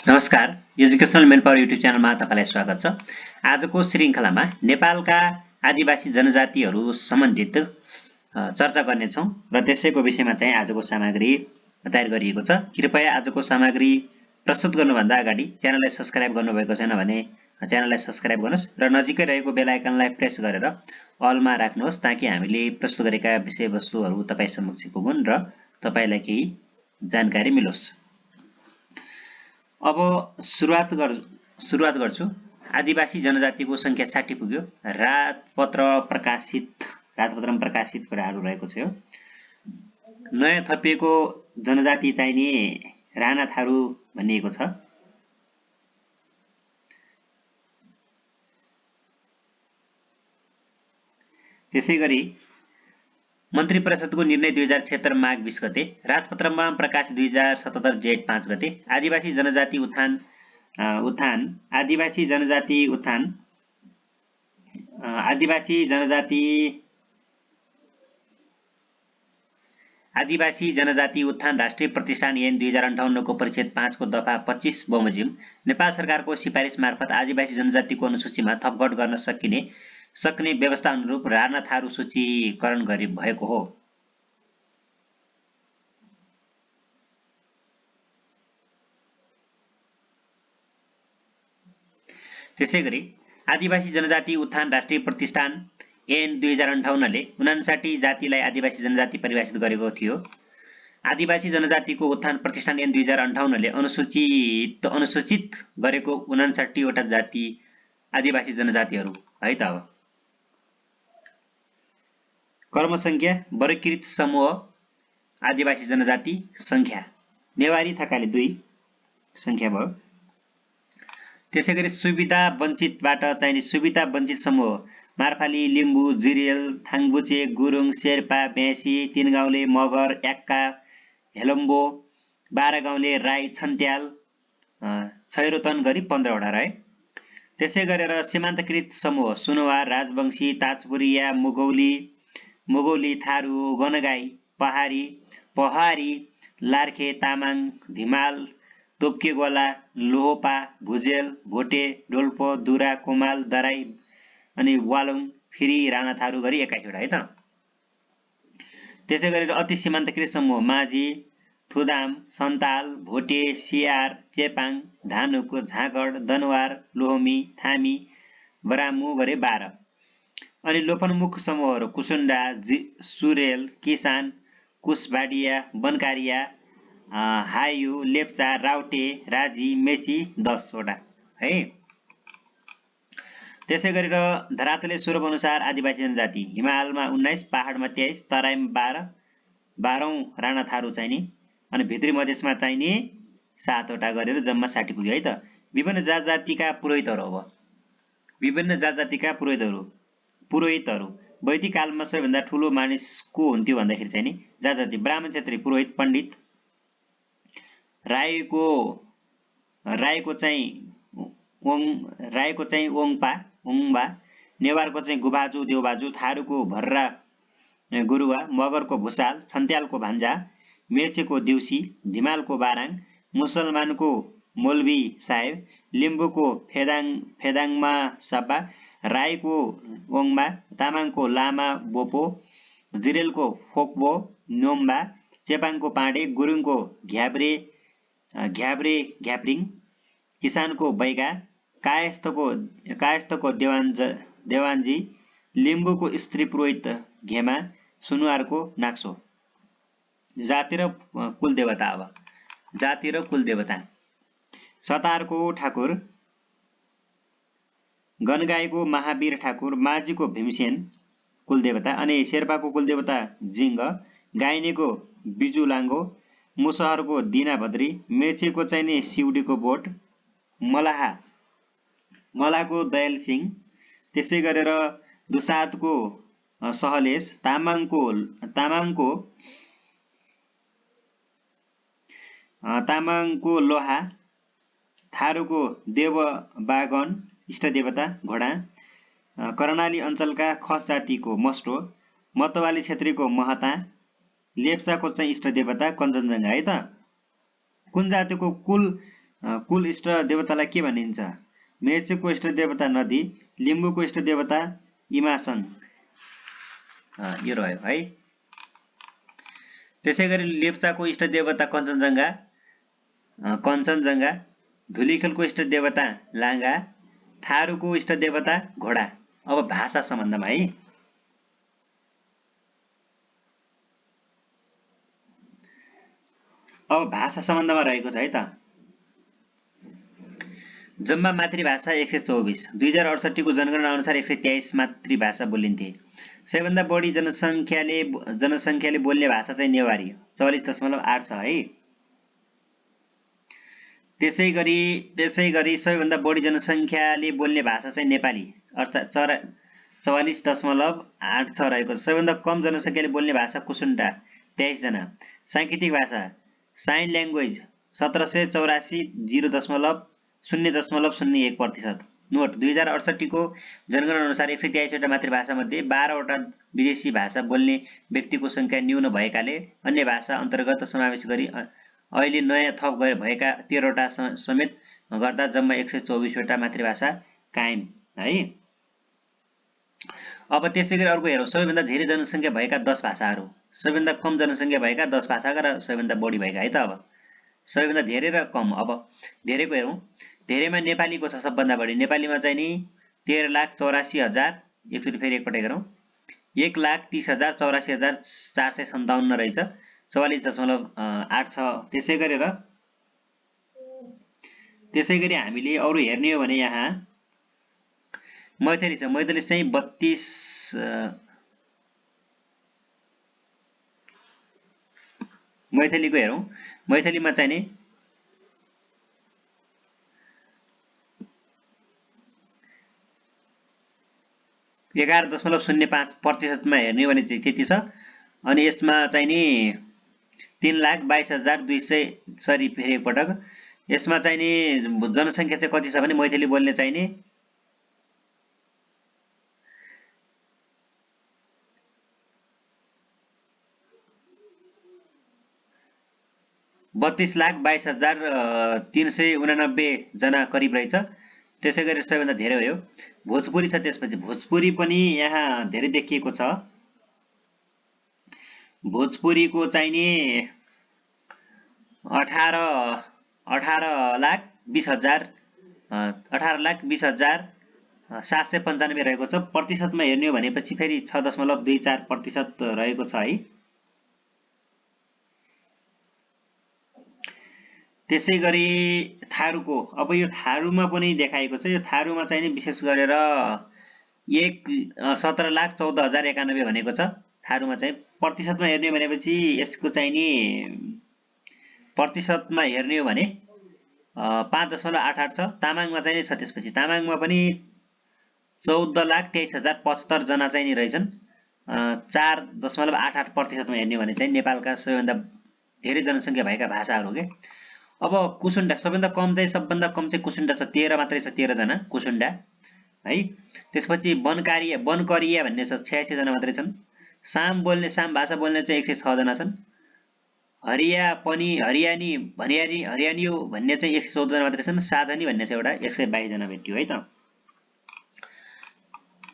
नमस्कार, educational main power YouTube च्यानलमा तपाईलाई स्वागत छ। आजको श्रृङ्खलामा नेपालका आदिवासी जनजातिहरू सम्बन्धित चर्चा गर्नेछौँ र त्यसैको विषयमा चाहिँ आजको सामग्री तयार गरिएको छ। कृपया आजको सामग्री प्रस्तुत गर्नुभन्दा अगाडि च्यानललाई सब्स्क्राइब गर्नुभएको छैन भने च्यानललाई सब्स्क्राइब गर्नुहोस् र नजिकै रहेको बेल आइकनलाई प्रेस गरेर अलमा राख्नुहोस् ताकि हामीले प्रस्तुत गरेका विषयवस्तुहरू तपाईँ समक्ष पुगुन् र तपाईलाई केही जानकारी मिलोस्। अब सुरुवात गर्छु। आदिवासी जनजातिको संख्या 60 पुग्यो। राजपत्रमा प्रकाशित कुराहरू रहेको छ। नयाँ थपिएको जनजाति चाहिने राणा थारू भनिएको छ। त्यसैगरी मन्त्री परिषदको निर्णय 2076 माघ 20 गते, राजपत्रमा प्रकाशित 2077 जेठ 5 गते, आदिवासी जनजाति उत्थान राष्ट्रिय प्रतिष्ठान ऐन 2058 को परिच्छेद 5 को दफा 25 बमोजिम नेपाल सरकारको सिफारिस मार्फत आदिवासी जनजातिको अनुसूचीमा थपघट गर्न सक्ने व्यवस्था अनुरूप राणा थारू सूचीकरण भएको हो। त्यसैगरी आदिवासी जनजाति उत्थान राष्ट्रिय प्रतिष्ठान ऐन 2058 ले 59 जातिलाई आदिवासी जनजाति परिभाषित गरेको थियो। आदिवासी जनजातिको उत्थान प्रतिष्ठान ऐन 2058 ले अनुसूचित गरेको 59 वटा जाति आदिवासी जनजातिहरू है त। अब कर्मसंख्या वर्गीकृत समूह आदिवासी जनजाति संख्या नेवारी थकाली 2 संख्या भयो। त्यसैगरी सुविधा वञ्चितबाट चाहिने सुविधा वञ्चित समूह मार्फाली, लिम्बू, जिरेल, थाङबुचे, गुरुङ, शेर्पा, बेसी, तीनगाउँले, मगर, याक्का, हेलम्बो, 12 गाउँले, राई, छन्त्याल, छैरोतन गरी 15 वटा रहे। त्यसै गरेर सीमान्तकृत समूह सुनवार, राजवंशी, ताजपुरिया, मुगौली, थारू, गनगाई, पहारी, लार्खे, तामाङ, धिमाल, तोप्केगोला, लोहोपा, भुजेल, भोटे, डोल्पो, दुरा, कोमाल, दराई अनि वालुङ फेरि राणा थारू गरी 21 वटा है त। त्यसै गरेर अति सीमान्तकृत समूह माझी, थुदाम, सन्ताल, भोटे, सियार, चेपाङ, धानुक, झाँगड, दनवार, लोहमी, थामी, बरामु गरे 12। अनि लोपनमुख समूहहरू कुसुन्डा, सुरेल, किसान, कुसबाडिया, बनकारिया, हायु, लेप्चा, राउटे, राजी, मेची 10 वटा है। त्यसै गरेर धरातले स्वरूप अनुसार आदिवासी जनजाति हिमालमा 19, पहाडमा 23, तराईमा 12औं राणा थारू चाहिने अनि भित्री मधेसमा चाहिने 7 वटा गरेर जम्मा 60 पुग्यो है त। विभिन्न जातजातिका पुरोहितहरू वैदिक कालमा सबैभन्दा ठूलो मानिस को हुन्थ्यो भन्दाखेरि चाहिँ नि जातजाति ब्राह्मण, क्षेत्री, पुरोहित, पण्डित, राईको चाहिँ ओङबा, नेवारको चाहिँ गुबाजु देवबाजु, थारूको भर्रा गुरुवा, मगरको भुसाल, छन्त्यालको भान्जा, मेचेको देउसी, धिमालको बाराङ, मुसलमानको मौलवी साहेब, लिम्बूको फेदाङमा साब्बा, राईको ओङबा, तामाङको लामा बोपो, जिरेलको फोक्बो नोम्बा, चेपाङको पाँडे, गुरुङको घ्याप्रिङ, किसानको बैगा, कायस्थको देवान्जी, लिम्बूको स्त्री पुरोहित घेमा, सुनुवारको नाक्सो। जाति र कुलदेवता। अब जाति र कुलदेवता सतारको ठाकुर, गनगाईको महावीर ठाकुर, माझीको भीमसेन कुलदेवता अनि शेर्पाको कुलदेवता जिङ्ग, गाइनेको बिजुलाङ्गो, मुसहरको दिनाभद्री, मेचेको चाहिने सिउडीको बोट, मलाको दयाल सिंह, त्यसै गरेर दुसादको सहलेश, तामाङको लोहा, थारूको देवबागन इष्टदेवता घोडा, कर्णाली अञ्चलका खस जातिको मस्टो, मतवाली क्षेत्रीको महता, लेप्चाको चाहिँ इष्टदेवता कञ्चनजङ्घा है त। कुन जातिको कुल कुल इष्ट देवतालाई के भनिन्छ? मेचेको इष्ट देवता नदी, लिम्बूको इष्ट देवता इमासङ। यो रह्यो है। त्यसैगरी लेप्चाको इष्ट देवता कञ्चनजङ्घा, धुलिखेलको इष्ट देवता लाङ्गा, थारूको इष्ट देवता घोडा। अब भाषा सम्बन्धमा है। अब भाषा सम्बन्धमा रहेको छ है त। जम्मा मातृभाषा 124, 2068 को जनगणना अनुसार 123 मातृभाषा बोलिन्थे। सबैभन्दा बढी जनसङ्ख्याले बोल्ने भाषा चाहिँ नेवारी 44.8 छ है। त्यसैगरी सबैभन्दा बढी जनसङ्ख्याले बोल्ने भाषा चाहिँ नेपाली अर्थात् 44.8 छ रहेको छ। सबैभन्दा कम जनसङ्ख्याले बोल्ने भाषा कुसुन्डा 23 जना। सांकेतिक भाषा साइन ल्याङ्ग्वेज 1784 0.01%। नोट 2068 को जनगणना अनुसार 123 वटा मातृभाषा मध्ये 12 वटा विदेशी भाषा बोल्ने व्यक्तिको संख्या न्यून भएकाले अन्य भाषा अन्तर्गत समावेश गरी अहिले नयाँ थप भएका 13 वटा समेत गर्दा जम्मा 124 वटा मातृभाषा कायम है। अब त्यसैगरी अर्को हेरौँ, सबैभन्दा धेरै जनसङ्ख्या भएका 10 भाषाहरू, सबैभन्दा कम जनसङ्ख्या भएका 10 भाषाका र सबैभन्दा बढी भएका है त। अब सबैभन्दा धेरै र कम। अब धेरैको हेरौँ, धेरैमा नेपालीको छ सबभन्दा बढी। नेपालीमा चाहिँ नि 13,84,000, एकचोटि फेरि एकपटक हेरौँ, 1,30,84,457 रहेछ, 44.8 छ। त्यसैगरी हामीले अरू हेर्ने हो भने यहाँ मैथिली छ। मैथिली चाहिँ 32, मैथिलीको हेरौँ, मैथिलीमा चाहिँ नि 11.05% मा हेर्ने हो भने चाहिँ त्यति छ। अनि यसमा चाहिँ नि 3,22,200, सरी फेरि एकपटक, यसमा चाहिँ नि जनसङ्ख्या चाहिँ कति छ भने मैथिली बोल्ने चाहिँ नि 32,22,389 जना करिब रहेछ। त्यसैगरी सबैभन्दा धेरै भयो भोजपुरी छ। त्यसपछि भोजपुरी पनि यहाँ धेरै देखिएको छ। भोजपुरीको चाहिँ नि 18,20,795 रहेको छ। प्रतिशतमा हेर्ने हो भनेपछि फेरि 6.24% रहेको छ है। त्यसैगरी थारूको, अब यो थारूमा पनि देखाएको छ। यो थारूमा चाहिँ नि विशेष गरेर 17,14,091 भनेको छ। थारूमा चाहिँ प्रतिशतमा हेर्ने हो भनेपछि यसको चाहिँ नि प्रतिशतमा हेर्ने हो भने 5.88 छ। तामाङमा चाहिँ नि छ। त्यसपछि तामाङमा पनि 14,23,075 जना चाहिँ नि रहेछन्। 4.88% मा हेर्ने हो भने चाहिँ नेपालका सबैभन्दा धेरै जनसङ्ख्या भएका भाषाहरू के। अब कुसुन्डा सबभन्दा कम चाहिँ कुसुन्डा छ, 13 मात्रै छ, 13 जना कुसुन्डा है। त्यसपछि वनकरिया भन्ने छ, 86 जना मात्रै छन्। साम भाषा बोल्ने चाहिँ 106 जना छन्। हरियानी भन्ने चाहिँ 114 जना मात्रै छन्। साधनी भन्ने चाहिँ एउटा 122 जना भेटियो है त।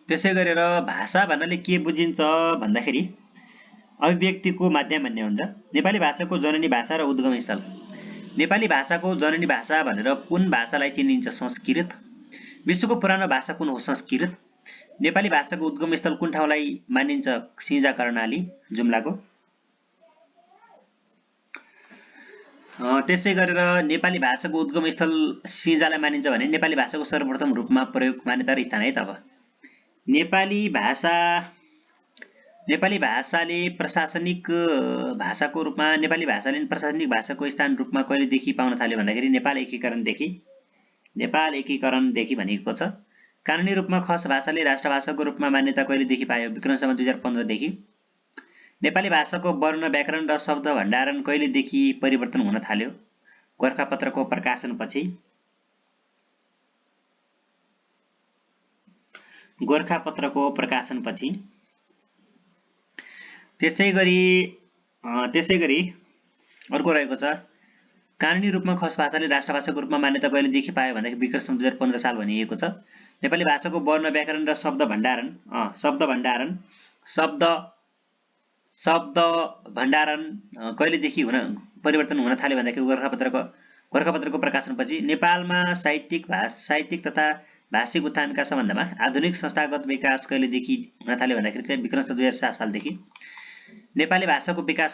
त्यसै गरेर भाषा भन्नाले के बुझिन्छ भन्दाखेरि अभिव्यक्तिको माध्यम भन्ने हुन्छ। नेपाली भाषाको जननी भाषा र उद्गम स्थल। नेपाली भाषाको जननी भाषा भनेर कुन भाषालाई चिनिन्छ? संस्कृत। विश्वको पुरानो भाषा कुन हो? संस्कृत। नेपाली भाषाको उद्गम स्थल कुन ठाउँलाई मानिन्छ? सिंजा कर्णाली जुम्लाको। त्यसै गरेर नेपाली भाषाको उद्गम स्थल सिंजालाई मानिन्छ भने नेपाली भाषाको सर्वप्रथम रूपमा प्रयोग मान्यता र स्थान है त। अब नेपाली भाषाले प्रशासनिक भाषाको रूपमा नेपाली भाषाले प्रशासनिक भाषाको स्थान रूपमा कहिलेदेखि पाउन थाल्यो भन्दाखेरि नेपाल एकीकरणदेखि भनेको छ। कानुनी रूपमा खस भाषाले राष्ट्रभाषाको रूपमा मान्यता कहिलेदेखि पायो? विक्रमसम्म 2015 देखि। नेपाली भाषाको वर्ण व्याकरण र शब्द भण्डारण कहिलेदेखि परिवर्तन हुन थाल्यो? गोरखापत्रको प्रकाशनपछि। त्यसैगरी अर्को रहेको छ कानुनी रूपमा खस भाषाले राष्ट्रभाषाको रूपमा मान्यता कहिलेदेखि पायो भन्दाखेरि विक्रम 2015 साल भनिएको छ। नेपाली भाषाको वर्ण व्याकरण र शब्द भण्डारण कहिलेदेखि परिवर्तन हुन थाल्यो भन्दाखेरि गोरखापत्रको प्रकाशनपछि। नेपालमा साहित्यिक तथा भाषिक उत्थानका सम्बन्धमा आधुनिक संस्थागत विकास कहिलेदेखि हुन थाल्यो भन्दाखेरि चाहिँ विक्रम 2007 सालदेखि। नेपाली भाषाको विकास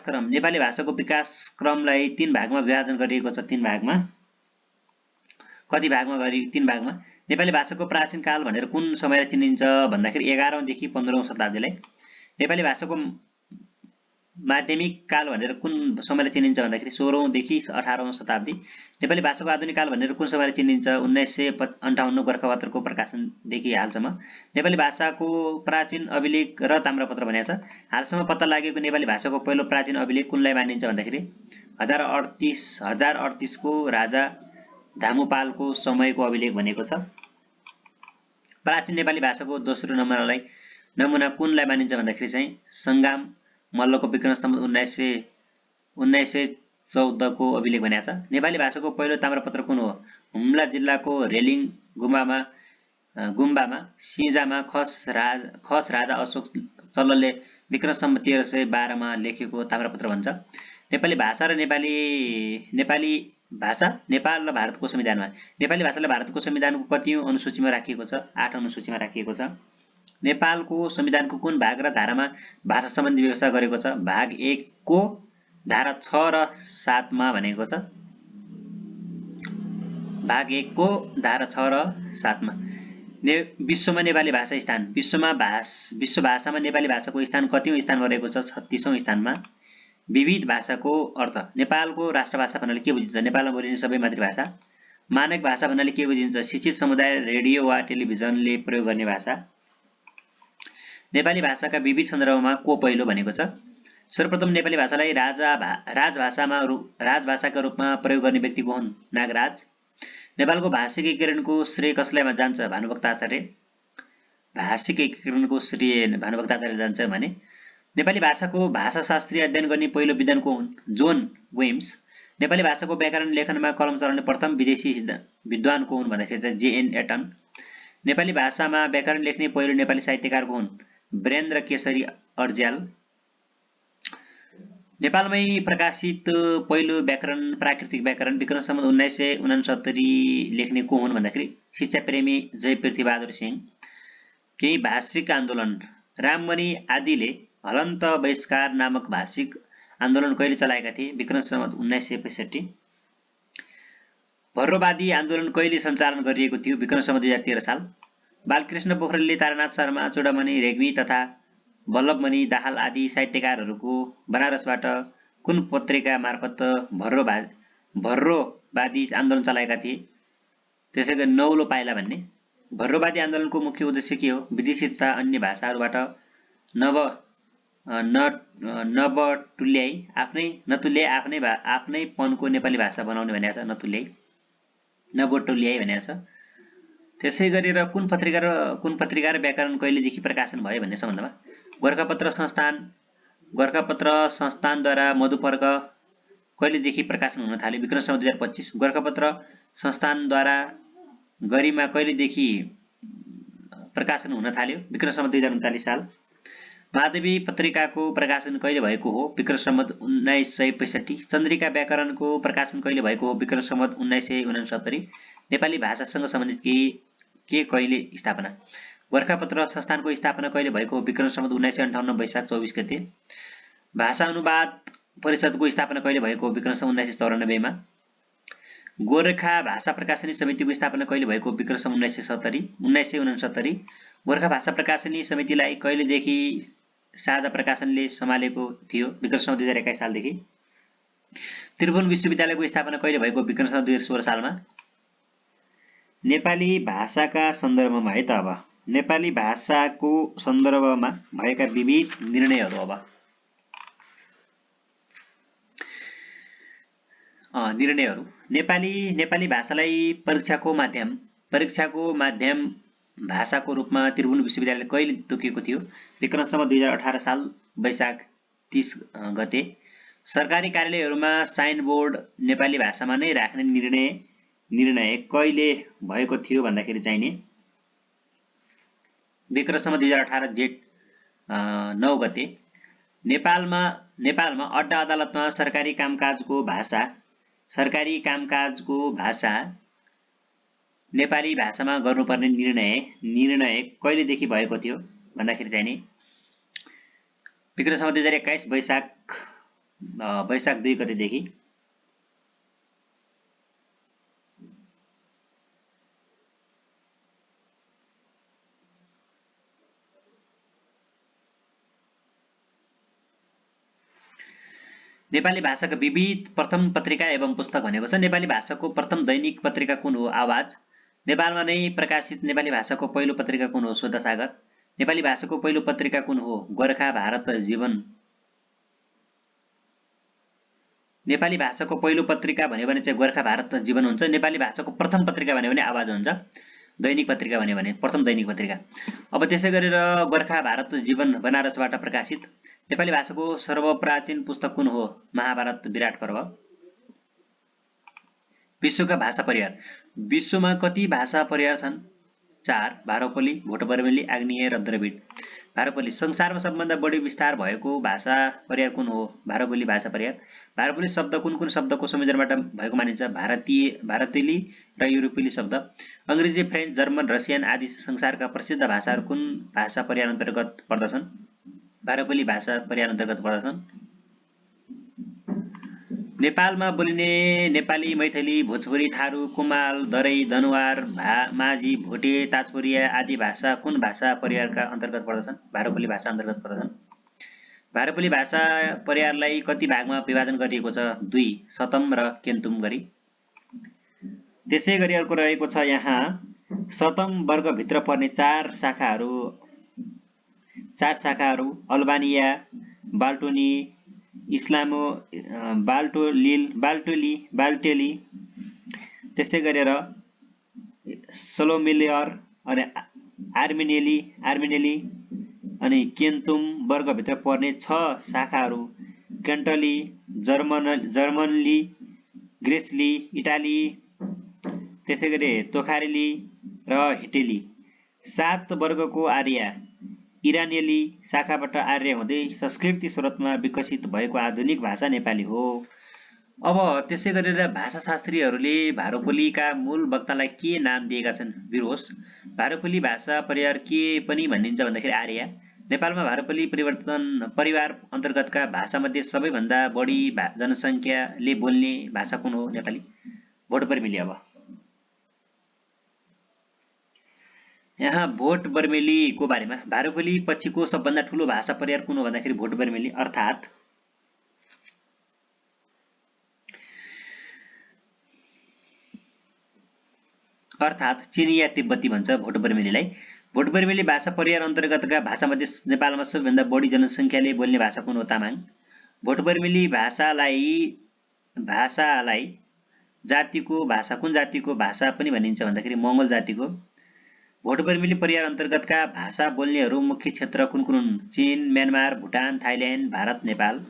क्रमलाई 3 भागमा विभाजन गरिएको छ। 3 भागमा नेपाली भाषाको प्राचीन काल भनेर कुन समयलाई चिनिन्छ भन्दाखेरि 11औं देखि 15औं शताब्दीलाई। नेपाली भाषाको माध्यमिक काल भनेर कुन समयलाई चिनिन्छ भन्दाखेरि 16औं देखि 18औं शताब्दी। नेपाली भाषाको आधुनिक काल भनेर कुन समयलाई चिनिन्छ 1958 गोरखापत्रको प्रकाशनदेखि हालसम्म। नेपाली भाषाको प्राचीन अभिलेख र ताम्रपत्र भनेको छ। हालसम्म पत्ता लागेको नेपाली भाषाको पहिलो प्राचीन अभिलेख कुनलाई मानिन्छ भन्दाखेरि 1038 को राजा धामुपालको समयको अभिलेख भनेको छ। प्राचीन नेपाली भाषाको दोस्रो नमुना कुनलाई मानिन्छ भन्दाखेरि चाहिँ सङ्गाम मल्लको विक्रम सम्वत 1914 को अभिलेख भनेको छ। नेपाली भाषाको पहिलो ताम्रपत्र कुन हो? हुम्ला जिल्लाको रेलिङ गुम्बामा सिजामा खस राजा अशोक चल्लले विक्रम सम्वत 1312 मा लेखेको ताम्रपत्र भन्छ। नेपाली भाषा र नेपाल र भारतको संविधानमा नेपाली भाषालाई भारतको संविधानको कतिऔं अनुसूचीमा राखिएको छ? 8 अनुसूचीमा राखिएको छ। नेपालको संविधानको कुन भाग र धारामा भाषा सम्बन्धी व्यवस्था गरेको छ? भाग 1 को धारा 6 र 7 मा भनेको छ। भाग 1 को धारा 6 र 7 मा। विश्वमा नेपाली भाषा स्थान विश्व भाषामा नेपाली भाषाको स्थान कतिऔं स्थानमा रहेको छ? 36औं स्थानमा। विविध भाषाको अर्थ नेपालको राष्ट्रभाषा भन्नाले के बुझिन्छ? नेपालमा बोलिने सबै मातृभाषा। मानक भाषा भन्नाले के बुझिन्छ? शिक्षित समुदाय रेडियो वा टेलिभिजनले प्रयोग गर्ने भाषा। नेपाली भाषाका विविध सन्दर्भमा को पहिलो भनेको छ? सर्वप्रथम नेपाली भाषालाई राजभाषाका रूपमा प्रयोग गर्ने व्यक्ति को हुन्? नागराज। नेपालको भाषिक एकीकरणको श्रेय कसलाई जान्छ? भानुभक्त आचार्य। भाषिक एकीकरणको श्रेय भानुभक्त आचार्य जान्छ भने नेपाली भाषाको भाषाशास्त्रीय अध्ययन गर्ने पहिलो विद्वान को हुन्? जोन वेम्स। नेपाली भाषाको व्याकरण लेखनमा कलम चलाउने प्रथम विदेशी विद्वान को हुन् भन्दाखेरि चाहिँ जेएन एटन। नेपाली भाषामा व्याकरण लेख्ने पहिलो नेपाली साहित्यकार को हुन्? वीरेन्द्र केशरी अर्ज्याल। नेपालमै प्रकाशित पहिलो व्याकरण प्राकृतिक व्याकरण विक्रम सम्वत 1969 लेख्ने को हुन् भन्दाखेरि शिक्षाप्रेमी जय पृथ्वीबहादुर सिंह। केही भाषिक आन्दोलन राममणि आदिले हलन्त बहिष्कार नामक भाषिक आन्दोलन कहिले चलाएका थिए? विक्रम सम्वत 1965। भर्रोवादी आन्दोलन कहिले सञ्चालन गरिएको थियो? विक्रम सम्वत 2013 साल। बालकृष्ण पोखरेलले तारानाथ शर्मा चूडामणि रेग्मी तथा वल्लभमणि दाहाल आदि साहित्यकारहरूको बनारसबाट कुन पत्रिका मार्फत भर्रोवादी आन्दोलन चलाएका थिए? त्यसैगरी नौलो पाइला भन्ने। भर्रोवादी आन्दोलनको मुख्य उद्देश्य के हो? विदेशी तथा अन्य भाषाहरूबाट नबटुल्याई आफ्नै पनको नेपाली भाषा बनाउने भनेको छ। नबटुल्याई भनेको छ। त्यसै गरेर कुन पत्रिका र व्याकरण कहिलेदेखि प्रकाशन भयो भन्ने सम्बन्धमा गोरखापत्र संस्थानद्वारा मधुपर्क कहिलेदेखि प्रकाशन हुन थाल्यो? विक्रम सम्वत 2025। गोरखापत्र संस्थानद्वारा गरिमा कहिलेदेखि प्रकाशन हुन थाल्यो? विक्रम सम्वत 2039 साल। माधवी पत्रिकाको प्रकाशन कहिले भएको हो? विक्रम सम्वत 1965। चन्द्रिका व्याकरणको प्रकाशन कहिले भएको हो? विक्रम सम्वत 1969। नेपाली भाषासँग सम्बन्धित के कहिले स्थापना? गोरखापत्र संस्थानको स्थापना कहिले भएको हो? विक्रम सम्वत 1958 वैशाख 24 गते। भाषा अनुवाद परिषदको स्थापना कहिले भएको हो? विक्रम सम्वत 1994 मा। गोरखा भाषा प्रकाशनी समितिको स्थापना कहिले भएको? विक्रम सम्वत 1969। गोरखा भाषा प्रकाशनी समितिलाई कहिलेदेखि साझा प्रकाशनले सम्हालेको थियो? विक्रम सम्वत 2021 सालदेखि। त्रिभुवन विश्वविद्यालयको स्थापना कहिले भएको? विक्रम सम्वत 2016 सालमा। नेपाली भाषाका सन्दर्भमा है त अब नेपाली भाषाको सन्दर्भमा भएका विविध निर्णयहरू अब निर्णयहरू नेपाली भाषालाई परीक्षाको माध्यम भाषाको रूपमा त्रिभुवन विश्वविद्यालयले कहिले तोकेको थियो? विक्रम सम्वत 2018 साल वैशाख 30 गते। सरकारी कार्यालयहरूमा साइनबोर्ड नेपाली भाषामा नै राख्ने निर्णय कहिले भएको थियो भन्दाखेरि चाहिने विक्रम 2018 जेठ 9 गते नेपालमा अड्डा अदालतमा सरकारी कामकाजको भाषा नेपाली भाषामा गर्नुपर्ने निर्णय कहिलेदेखि भएको थियो भन्दाखेरि चाहिने विक्रम 2021 वैशाख 2 गतेदेखि। नेपाली भाषाका विविध प्रथम पत्रिका एवं पुस्तक भनेको छ। नेपाली भाषाको प्रथम दैनिक पत्रिका कुन हो? आवाज। नेपालमा नै प्रकाशित नेपाली भाषाको पहिलो पत्रिका कुन हो? स्वतसागर। नेपाली भाषाको पहिलो पत्रिका कुन हो? गोरखा भारत जीवन। नेपाली भाषाको पहिलो पत्रिका भन्यो भने चाहिँ गोरखा भारत जीवन हुन्छ। नेपाली भाषाको प्रथम पत्रिका भन्यो भने आवाज हुन्छ। दैनिक पत्रिका भन्यो भने प्रथम दैनिक पत्रिका। अब त्यसै गरेर गोरखा भारत जीवन बनारसबाट प्रकाशित। नेपाली भाषाको सर्वप्राचीन पुस्तक कुन हो? महाभारत विराट पर्व। विश्वका भाषा परिवार। विश्वमा कति भाषा परिवार छन्? 4। भारोपली, भोटबर्मेली, आग्नेय र द्रविड। भारोपली। संसारमा सबभन्दा बढी विस्तार भएको भाषा परिवार कुन हो? भारोपली भाषा परिवार। भारोपली शब्द कुन शब्दको संयोजनबाट भएको मानिन्छ? भारतेली र युरोपेली शब्द। अंग्रेजी, फ्रेन्च, जर्मन, रसियन आदि संसारका प्रसिद्ध भाषाहरू कुन भाषा परिवार अन्तर्गत पर्दछन्? भारोपली भाषा परिवार अन्तर्गत पर्दछन्। नेपालमा बोलिने नेपाली, मैथिली, भोजपुरी, थारू, कुमाल, दराई, दनुवार, माझी, भोटे, ताजपुरिया आदि भाषा कुन भाषा परिवारका अन्तर्गत पर्दछन्? भारोपली भाषा अन्तर्गत पर्दछन्। भारोपली भाषा परिवारलाई कति भागमा विभाजन गरिएको छ? 2, सतम र केन्तुम गरी। त्यसै गरी अर्को रहेको छ यहाँ सतम वर्गभित्र पर्ने 4 शाखाहरू अल्बानिया, बाल्टोनी, इस्लामो, बाल्टेली, त्यसै गरेर सलोमेलियर अनि आर्मेनेली अनि केन्तुम वर्गभित्र पर्ने 6 शाखाहरू केन्टली, जर्मनली, ग्रेसली, इटाली, त्यसै गरी तोखारेली र हिटेली। 7 वर्गको आर्य इरानेली शाखाबाट आर्य हुँदै संस्कृति स्रोतमा विकसित भएको आधुनिक भाषा नेपाली हो। अब त्यसै गरेर भाषाशास्त्रीहरूले भारोपलीका मूल वक्तालाई के नाम दिएका छन्? बिरोस। भारोपली भाषा परिवार के पनि भनिन्छ भन्दाखेरि आर्य। नेपालमा भारोपली परिवार अन्तर्गतका भाषामध्ये सबैभन्दा बढी जनसङ्ख्याले बोल्ने भाषा कुन हो? नेपाली। भोटबर्मेली। अब यहाँ भोटबर्मेलीको बारेमा भारोपली पछिको सबभन्दा ठूलो भाषा परिवार कुन हो भन्दाखेरि भोटबर्मेली अर्थात् चिनिया तिब्बती भन्छ भोटबर्मेलीलाई। भोटबर्मेली भाषा परिवार अन्तर्गतका भाषामध्ये नेपालमा सबैभन्दा बढी जनसङ्ख्याले बोल्ने भाषा कुन हो? तामाङ। भोटबर्मेली भाषालाई जातिको भाषा कुन जातिको भाषा पनि भनिन्छ भन्दाखेरि मङ्गोल जातिको। भोटबर्मेली परिवार अन्तर्गतका भाषा बोल्नेहरू मुख्य क्षेत्र कुन हुन्? चीन, म्यानमार, भुटान, थाइल्यान्ड, भारत, नेपाल।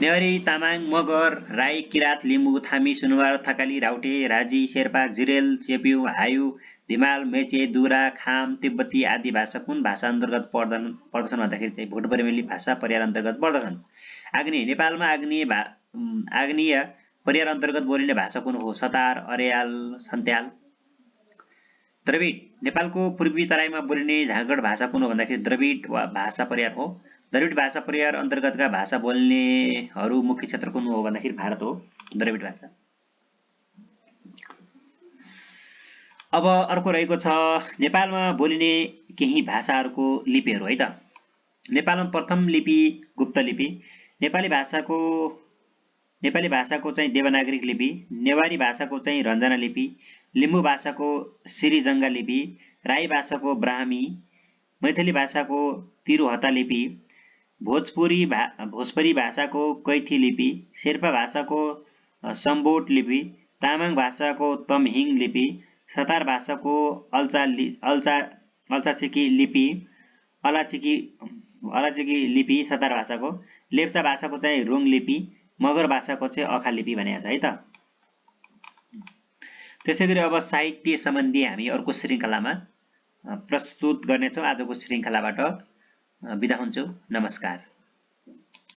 नेवारी, तामाङ, मगर, राई, किरात, लिम्बू, थामी, सुनुवार, थकाली, राउटे, राजी, शेर्पा, जिरेल, चेप्यू, हायु, धिमाल, मेचे, दुरा, खाम, तिब्बती आदि भाषा कुन भाषा अन्तर्गत पर्दछन् भन्दाखेरि चाहिँ भोटबर्मेली भाषा परिवार अन्तर्गत पर्दछन्। आग्नेय। नेपालमा आग्नेय परिवार अन्तर्गत बोलिने भाषा कुन हो? सतार, अर्याल, सन्त्याल। द्रविड। नेपालको पूर्वी तराईमा बोलिने झाँगड भाषा कुन हो भन्दाखेरि द्रविड भाषा परिवार हो। द्रविड भाषा परिवार अन्तर्गतका भाषा बोल्नेहरू मुख्य क्षेत्र कुन हो भन्दाखेरि भारत हो। द्रविड भाषा। अब अर्को रहेको छ नेपालमा बोलिने केही भाषाहरूको लिपिहरू है त। नेपालमा प्रथम लिपि गुप्त लिपि। नेपाली भाषाको चाहिँ देवनागरिक लिपि। नेवारी भाषाको चाहिँ रञ्जना लिपि। लिम्बू भाषाको सिरिजङ्गा लिपि। राई भाषाको ब्राह्मी। मैथिली भाषाको तिरुहता लिपि। भोजपुरी भाषाको कैथी लिपि। शेर्पा भाषाको सम्बोट लिपि। तामाङ भाषाको तमहिङ लिपि। सतार भाषाको अल्चाचेकी लिपि। अलाचेकी लिपि सतार भाषाको। लेप्चा भाषाको चाहिँ रोङ लिपि, मगर भाषाको चाहिँ अखा लिपि भनेको छ है त। त्यसैगरी अब साहित्य सम्बन्धी हामी अर्को श्रृङ्खलामा प्रस्तुत गर्नेछौँ। आजको श्रृङ्खलाबाट बिदा हुन्छु। नमस्कार।